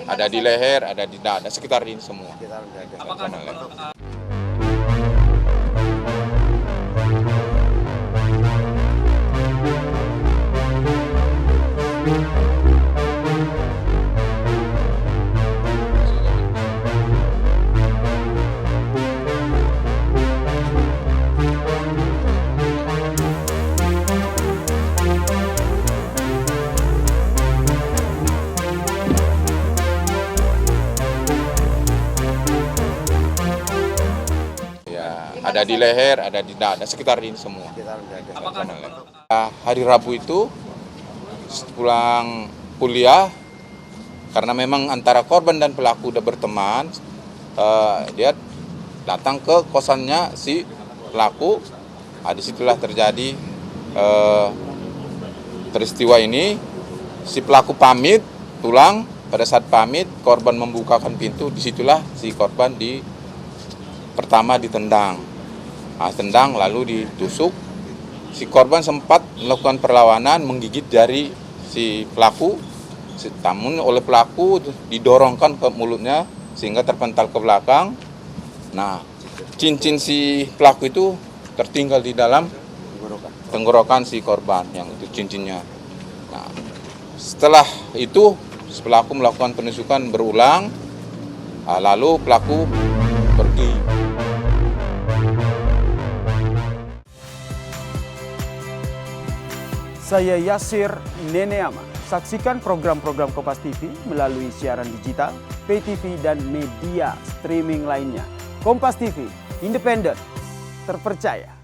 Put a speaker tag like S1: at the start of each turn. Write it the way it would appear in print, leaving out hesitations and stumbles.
S1: ada di leher, ada di dada, sekitar ini semua.
S2: Apakah
S1: Ada di leher, ada di dada, sekitar ini semua.
S2: apakah
S1: Hari Rabu itu pulang kuliah, karena memang antara korban dan pelaku udah berteman, dia datang ke kosannya si pelaku. Disitulah terjadi peristiwa ini. Si pelaku pamit pulang, pada saat pamit korban membukakan pintu, disitulah si korban pertama ditendang. Tendang lalu ditusuk. Si korban sempat melakukan perlawanan, menggigit jari si pelaku. Namun oleh pelaku didorongkan ke mulutnya sehingga terpental ke belakang. Nah, cincin si pelaku itu tertinggal di dalam tenggorokan si korban, yang itu cincinnya. Nah, setelah itu pelaku melakukan penusukan berulang, lalu pelaku pergi.
S3: Saya Yasir Neneama. Saksikan program-program Kompas TV melalui siaran digital, pay TV, dan media streaming lainnya. Kompas TV, independen, terpercaya.